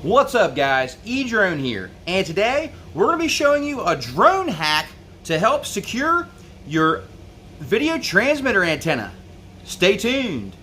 What's up guys, eDrone here, and today we're going to be showing you a drone hack to help secure your video transmitter antenna. Stay tuned.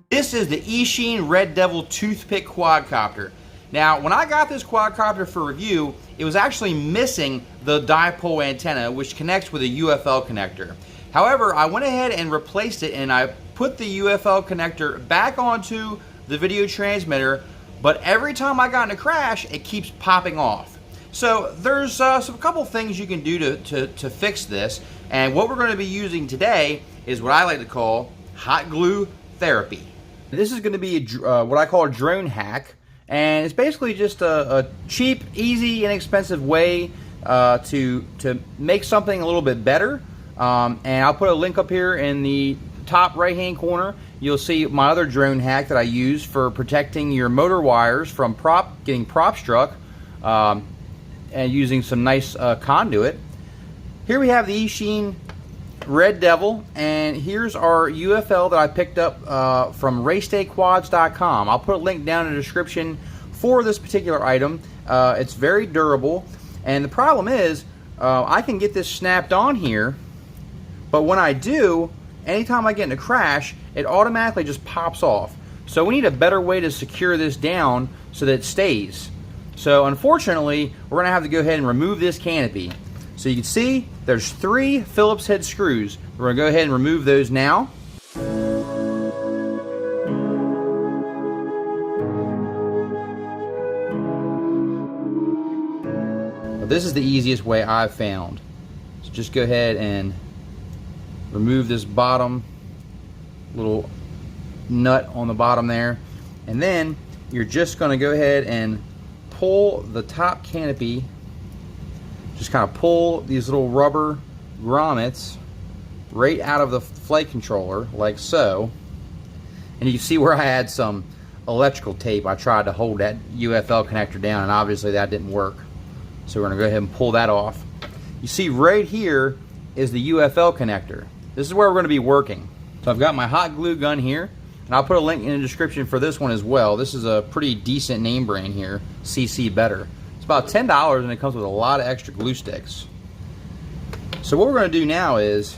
This is the Eachine Red Devil Toothpick Quadcopter. Now, when I got this quadcopter for review, it was actually missing the Diapole antenna, which connects with a U.F.L. connector. However, I went ahead and replaced it, and I put the U.F.L. connector back onto the video transmitter, but every time I got in a crash, it keeps popping off. So there's a couple things you can do to fix this, and what we're going to be using today is what I like to call hot glue therapy. This is going to be what I call a drone hack, and it's basically just a cheap, easy, inexpensive way to make something a little bit better. And I'll put a link up here in the top right hand corner. You'll see my other drone hack that I use for protecting your motor wires from getting prop struck, and using some nice conduit. Here we have the Eachine Red Devil, and here's our U.F.L. that I picked up from racedayquads.com. I'll put a link down in the description for this particular item. It's very durable, and the problem is I can get this snapped on here, but when I do, anytime I get in a crash, it automatically just pops off. So we need a better way to secure this down so that it stays. So unfortunately, we're going to have to go ahead and remove this canopy. So you can see there's 3 Phillips head screws. We're going to go ahead and remove those now. But this is the easiest way I've found. So just go ahead and remove this bottom little nut on the bottom there. And then you're just going to go ahead and pull the top canopy. Just kind of pull these little rubber grommets right out of the flight controller, like so. And you can see where I had some electrical tape. I tried to hold that U.F.L. connector down, and obviously that didn't work. So we're going to go ahead and pull that off. You see right here is the U.F.L. connector. This is where we're going to be working. So I've got my hot glue gun here, and I'll put a link in the description for this one as well. This is a pretty decent name brand here, CC Better. It's about $10, and it comes with a lot of extra glue sticks. So what we're going to do now is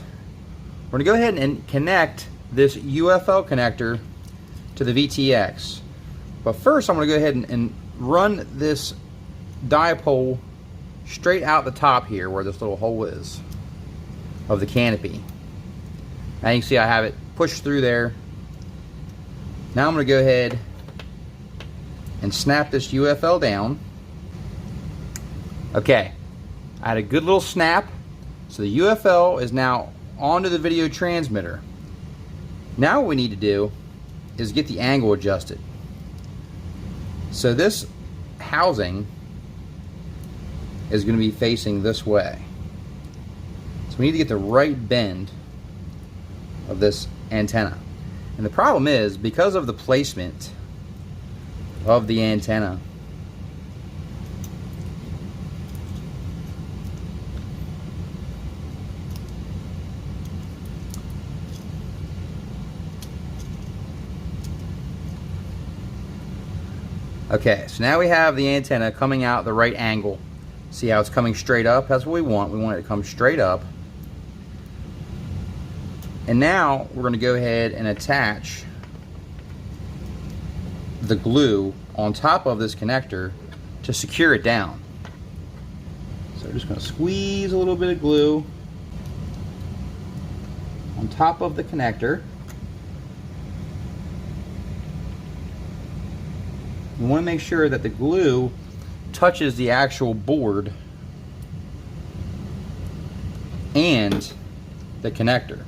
we're going to go ahead and connect this U.F.L. connector to the VTX. But first I'm going to go ahead and run this Diapole straight out the top here where this little hole is of the canopy. Now you can see I have it pushed through there. Now I'm going to go ahead and snap this U.F.L. down. Okay, I had a good little snap, so the U.F.L. is now onto the video transmitter. Now what we need to do is get the angle adjusted. So this housing is going to be facing this way. So we need to get the right bend of this antenna. And the problem is, because of the placement of the antenna, okay, so now we have the antenna coming out the right angle. See how it's coming straight up? That's what we want. We want it to come straight up. And now we're going to go ahead and attach the glue on top of this connector to secure it down. So we're just going to squeeze a little bit of glue on top of the connector. We want to make sure that the glue touches the actual board and the connector,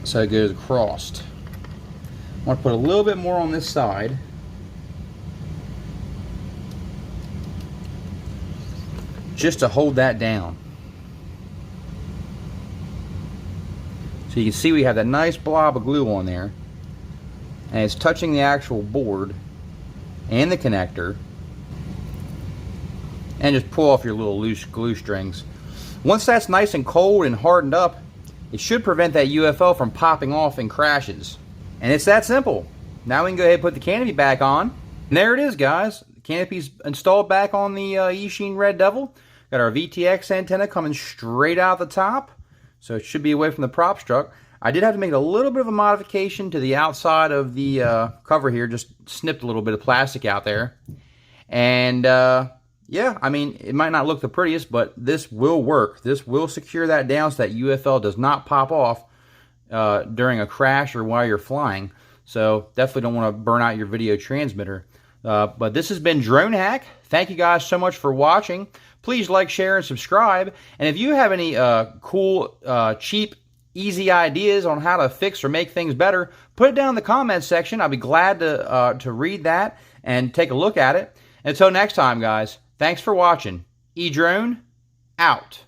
so it goes across. I want to put a little bit more on this side, just to hold that down. So you can see we have that nice blob of glue on there, and it's touching the actual board and the connector, and just pull off your little loose glue strings. Once that's nice and cold and hardened up, it should prevent that U.F.L. from popping off and crashes. And it's that simple. Now we can go ahead and put the canopy back on. And there it is, guys. The canopy's installed back on the Eachine Red Devil. Got our VTX antenna coming straight out the top, so it should be away from the prop struck. I did have to make a little bit of a modification to the outside of the cover here, just snipped a little bit of plastic out there. And yeah, I mean, it might not look the prettiest, but this will work. This will secure that down so that U.F.L. does not pop off during a crash or while you're flying. So definitely don't want to burn out your video transmitter. But this has been Drone Hack. Thank you guys so much for watching. Please like, share, and subscribe. And if you have any cool, cheap, easy ideas on how to fix or make things better, put it down in the comments section. I'll be glad to read that and take a look at it. Until next time, guys, thanks for watching. eDrone, out.